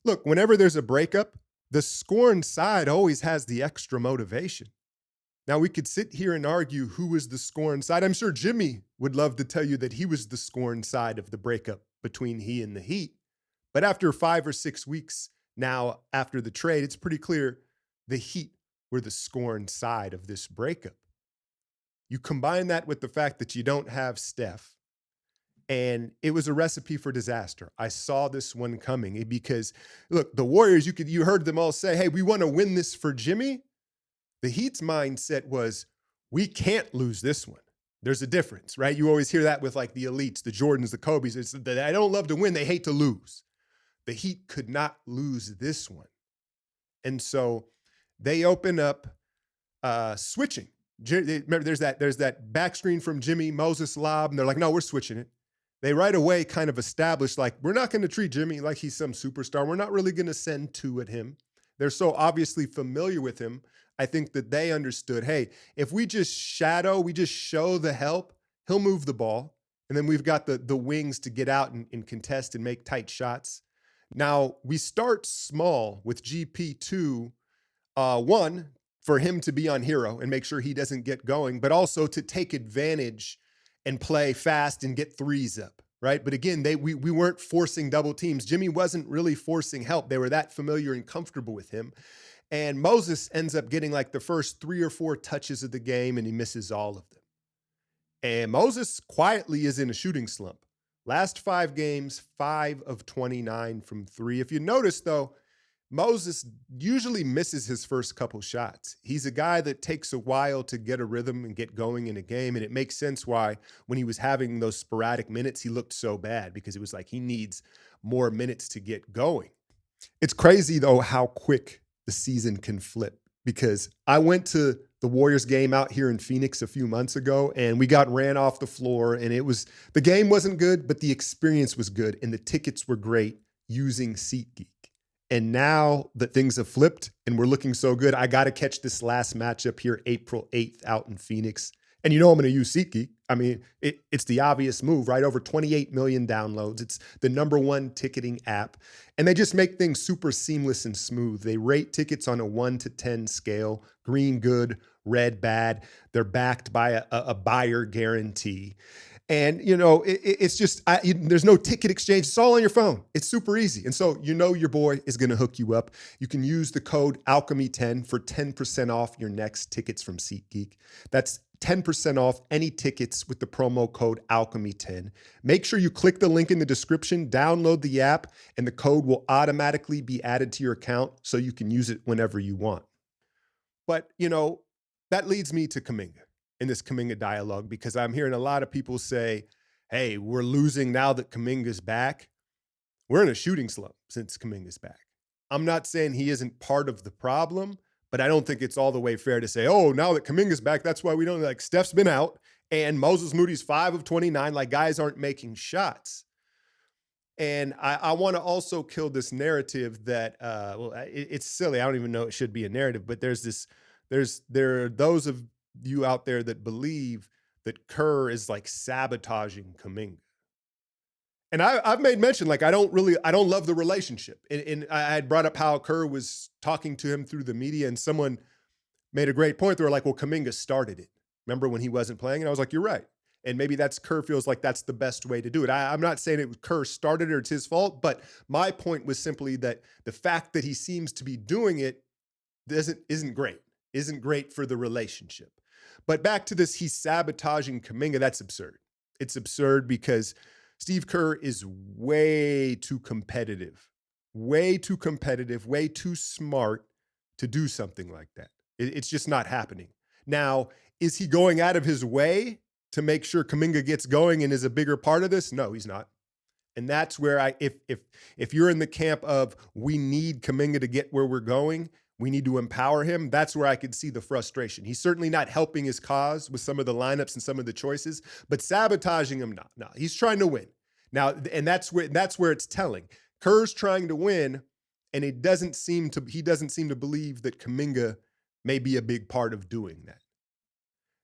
Look, whenever there's a breakup, the scorned side always has the extra motivation. Now, we could sit here and argue who was the scorned side. I'm sure Jimmy would love to tell you that he was the scorned side of the breakup between he and the Heat. But after 5 or 6 weeks now after the trade, it's pretty clear the Heat were the scorned side of this breakup. You combine that with the fact that you don't have Steph, and it was a recipe for disaster. I saw this one coming because, look, the Warriors, you heard them all say, hey, we want to win this for Jimmy. The Heat's mindset was, we can't lose this one. There's a difference, right? You always hear that with like the elites, the Jordans, the Kobes. It's that they don't love to win, they hate to lose. The Heat could not lose this one. And so they open up switching. Remember, there's that back screen from Jimmy, Moses lob, and they're like, no, we're switching it. They right away kind of established, like, we're not going to treat Jimmy like he's some superstar. We're not really going to send two at him. They're so obviously familiar with him. I think that they understood, hey, if we just show the help, he'll move the ball. And then we've got the wings to get out and contest and make tight shots. Now, we start small with GP2, one, for him to be on hero and make sure he doesn't get going, but also to take advantage and play fast and get threes up, right? But again, we weren't forcing double teams. Jimmy wasn't really forcing help. They were that familiar and comfortable with him. And Moses ends up getting like the first 3 or 4 touches of the game, and he misses all of them. And Moses quietly is in a shooting slump. Last 5 games, 5 of 29 from 3. If you notice, though, Moses usually misses his first couple shots. He's a guy that takes a while to get a rhythm and get going in a game, and it makes sense why when he was having those sporadic minutes, he looked so bad, because it was like he needs more minutes to get going. It's crazy, though, how quick the season can flip, because I went to the Warriors game out here in Phoenix a few months ago, and we got ran off the floor, and the game wasn't good, but the experience was good, and the tickets were great using SeatGeek. And now that things have flipped and we're looking so good, I got to catch this last matchup here, April 8th out in Phoenix. And you know I'm going to use SeatGeek. I mean, it's the obvious move, right? Over 28 million downloads. It's the #1 ticketing app. And they just make things super seamless and smooth. They rate tickets on a 1 to 10 scale, green good, red bad. They're backed by a buyer guarantee. And, it's just, there's no ticket exchange. It's all on your phone. It's super easy. And so, your boy is going to hook you up. You can use the code Alchemy10 for 10% off your next tickets from SeatGeek. That's 10% off any tickets with the promo code Alchemy10. Make sure you click the link in the description, download the app, and the code will automatically be added to your account so you can use it whenever you want. But, that leads me to Kuminga in this Kuminga dialogue, because I'm hearing a lot of people say, hey, we're losing now that Kuminga's back. We're in a shooting slump since Kuminga's back. I'm not saying he isn't part of the problem, but I don't think it's all the way fair to say, oh, now that Kuminga's back, that's why we don't, like, Steph's been out and Moses Moody's 5 of 29, like, guys aren't making shots. And I want to also kill this narrative that, it's silly. I don't even know it should be a narrative, but there are those of you out there that believe that Kerr is like sabotaging Kuminga. And I've made mention, like, I don't love the relationship. And I had brought up how Kerr was talking to him through the media, and someone made a great point. They were like, well, Kuminga started it. Remember when he wasn't playing? And I was like, you're right. And maybe Kerr feels like that's the best way to do it. I'm not saying it was Kerr started it or it's his fault, but my point was simply that the fact that he seems to be doing it isn't great for the relationship. But back to this, he's sabotaging Kuminga. That's absurd. It's absurd because Steve Kerr is way too competitive, way too smart to do something like that. It's just not happening. Now, is he going out of his way to make sure Kuminga gets going and is a bigger part of this? No, he's not. And that's where if you're in the camp of we need Kuminga to get where we're going, we need to empower him, that's where I could see the frustration. He's certainly not helping his cause with some of the lineups and some of the choices, but sabotaging him, no. He's trying to win. Now, and that's where it's telling. Kerr's trying to win, and he doesn't seem to believe that Kuminga may be a big part of doing that.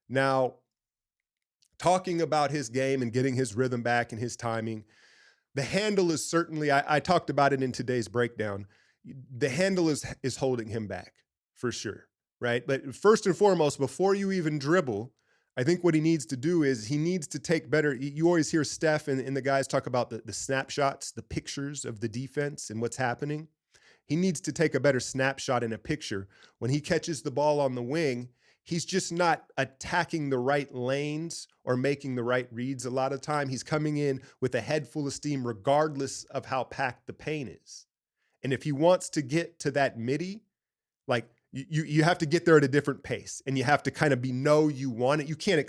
Now, talking about his game and getting his rhythm back and his timing, The handle is certainly, I talked about it in today's breakdown. The handle is holding him back for sure, right? But first and foremost, before you even dribble, I think what he needs to do is he needs to take better. You always hear Steph and the guys talk about the snapshots, the pictures of the defense and what's happening. He needs to take a better snapshot in a picture. When he catches the ball on the wing, he's just not attacking the right lanes or making the right reads a lot of time. He's coming in with a head full of steam, regardless of how packed the paint is. And if he wants to get to that midi, like you have to get there at a different pace, and you have to kind of you want it. You can't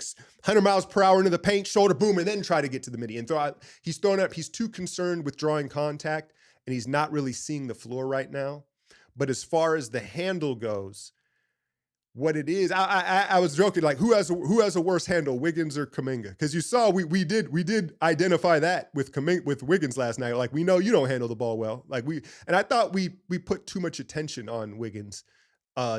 100 miles per hour into the paint, shoulder boom, and then try to get to the midi and throw out. He's throwing up. He's too concerned with drawing contact, and he's not really seeing the floor right now. But as far as the handle goes, what it is, I was joking, like who has a worse handle, Wiggins or Kuminga? Because you saw we did identify that with Wiggins last night. Like, we know you don't handle the ball well. And I thought we put too much attention on Wiggins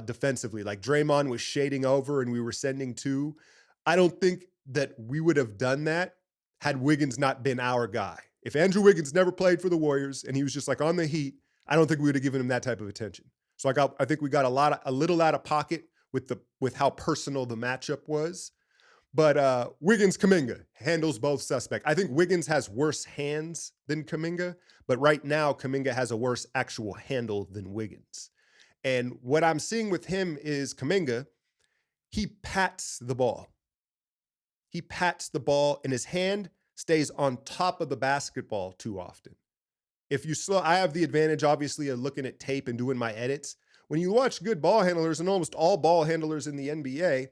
defensively. Like, Draymond was shading over and we were sending two. I don't think that we would have done that had Wiggins not been our guy. If Andrew Wiggins never played for the Warriors and he was just like on the Heat, I don't think we would have given him that type of attention. So I think we got a little out of pocket with how personal the matchup was. But Wiggins, Kuminga handles both suspect. I think Wiggins has worse hands than Kuminga, but right now Kuminga has a worse actual handle than Wiggins. And what I'm seeing with him is Kuminga, he pats the ball. He pats the ball and his hand stays on top of the basketball too often. I have the advantage, obviously, of looking at tape and doing my edits. When you watch good ball handlers, and almost all ball handlers in the NBA,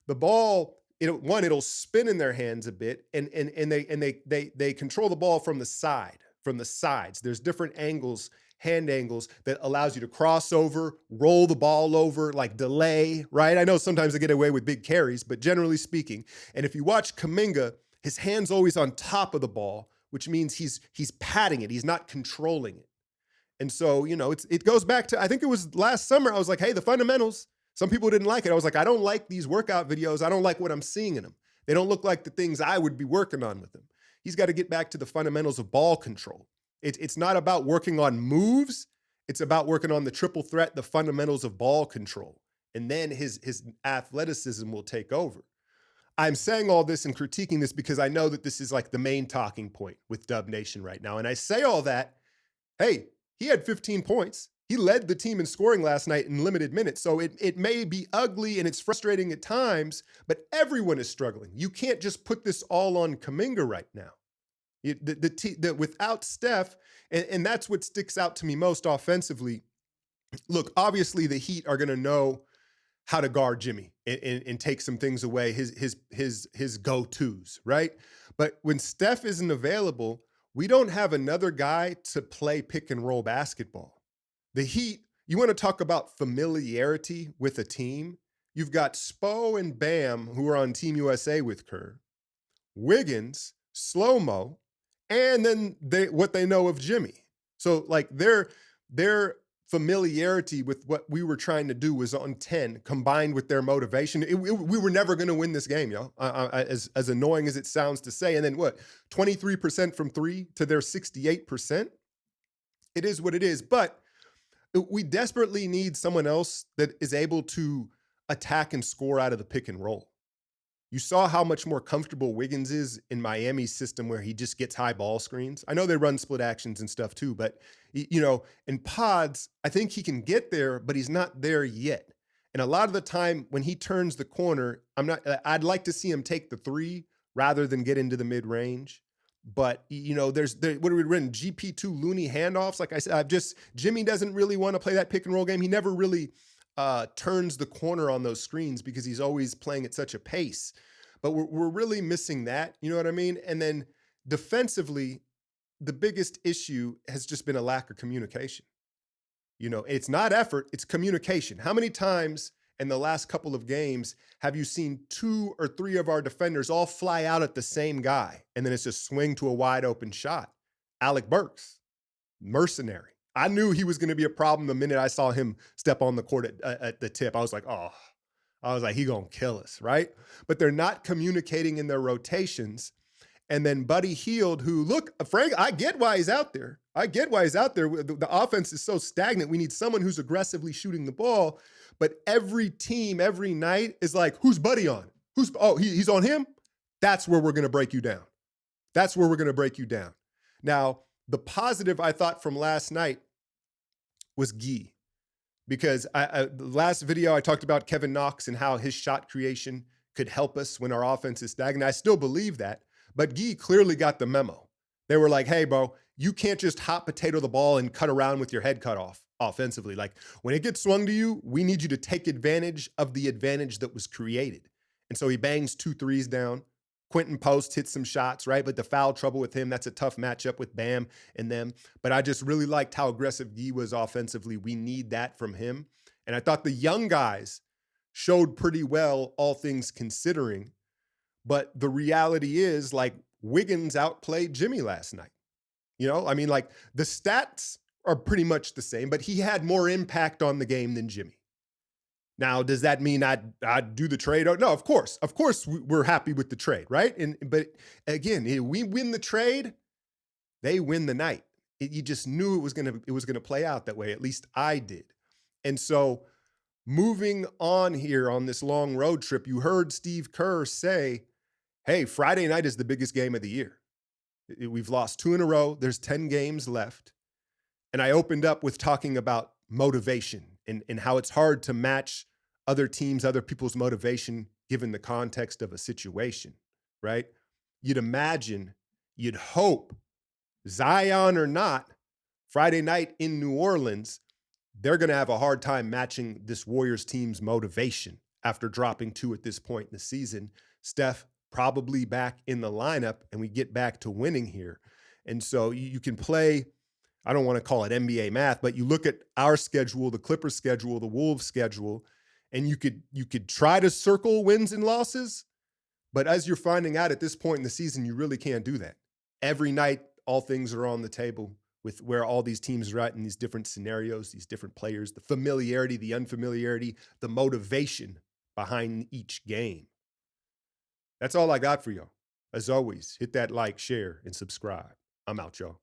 the ball, it'll spin in their hands a bit, and they control the ball from the sides. There's different angles, hand angles, that allows you to cross over, roll the ball over, like delay, right? I know sometimes they get away with big carries, but generally speaking, and if you watch Kuminga, his hand's always on top of the ball, which means he's patting it. He's not controlling it. And so, it goes back to, I think it was last summer, I was like, hey, the fundamentals, some people didn't like it. I was like, I don't like these workout videos. I don't like what I'm seeing in them. They don't look like the things I would be working on with them. He's got to get back to the fundamentals of ball control. It's not about working on moves. It's about working on the triple threat, the fundamentals of ball control. And then his athleticism will take over. I'm saying all this and critiquing this because I know that this is like the main talking point with Dub Nation right now. And I say all that, hey, he had 15 points. He led the team in scoring last night in limited minutes. So it may be ugly and it's frustrating at times, but everyone is struggling. You can't just put this all on Kuminga right now. Without Steph, and that's what sticks out to me most offensively. Look, obviously the Heat are going to know how to guard Jimmy and take some things away, his go-tos, right? But when Steph isn't available, we don't have another guy to play pick and roll basketball. The Heat, you want to talk about familiarity with a team? You've got Spo and Bam, who are on Team USA with Kerr, Wiggins, Slow-Mo, and then what they know of Jimmy. So like their familiarity with what we were trying to do was on 10, combined with their motivation. We were never going to win this game, yo. As annoying as it sounds to say. And then 23% from three to their 68%? It is what it is. But we desperately need someone else that is able to attack and score out of the pick and roll. You saw how much more comfortable Wiggins is in Miami's system, where he just gets high ball screens. I know they run split actions and stuff too, but in pods, I think he can get there, but he's not there yet. And a lot of the time when he turns the corner, I'd like to see him take the three rather than get into the mid range. But there's what are we running? GP2 loony handoffs. Like I said, Jimmy doesn't really want to play that pick and roll game. He never really turns the corner on those screens because he's always playing at such a pace. But we're really missing that. You know what I mean? And then defensively, the biggest issue has just been a lack of communication. It's not effort, it's communication. How many times in the last couple of games have you seen 2 or 3 of our defenders all fly out at the same guy, and then it's just swing to a wide open shot? Alec Burks, mercenary. I knew he was going to be a problem the minute I saw him step on the court at the tip. I was like, he going to kill us, right? But they're not communicating in their rotations. And then Buddy Hield, who, look, Frank, I get why he's out there. I get why he's out there. The offense is so stagnant. We need someone who's aggressively shooting the ball. But every team, every night is like, who's Buddy on? He's on him? That's where we're going to break you down. That's where we're going to break you down. Now, the positive I thought from last night was Gee, because the last video I talked about Kevin Knox and how his shot creation could help us when our offense is stagnant. I still believe that, but Gee clearly got the memo. They were like, hey, bro, you can't just hot potato the ball and cut around with your head cut off offensively. Like, when it gets swung to you, we need you to take advantage of the advantage that was created. And so he bangs 2 threes down. Quentin Post hits some shots, right? But the foul trouble with him, that's a tough matchup with Bam and them. But I just really liked how aggressive Gee was offensively. We need that from him. And I thought the young guys showed pretty well, all things considering. But the reality is, like, Wiggins outplayed Jimmy last night. You know, I mean, like, the stats are pretty much the same, but he had more impact on the game than Jimmy. Now, does that mean I'd do the trade? No, of course. Of course, we're happy with the trade, right? But again, we win the trade, they win the night. You just knew it was gonna play out that way. At least I did. And so, moving on here on this long road trip, you heard Steve Kerr say, hey, Friday night is the biggest game of the year. We've lost 2 in a row. There's 10 games left. And I opened up with talking about motivation and how it's hard to match other teams, other people's motivation, given the context of a situation, right? You'd imagine, you'd hope, Zion or not, Friday night in New Orleans, they're going to have a hard time matching this Warriors team's motivation after dropping 2 at this point in the season. Steph probably back in the lineup, and we get back to winning here. And so you can play, I don't want to call it NBA math, but you look at our schedule, the Clippers schedule, the Wolves schedule, and you could try to circle wins and losses, but as you're finding out at this point in the season, you really can't do that. Every night, all things are on the table with where all these teams are at in these different scenarios, these different players, the familiarity, the unfamiliarity, the motivation behind each game. That's all I got for y'all. As always, hit that like, share, and subscribe. I'm out, y'all.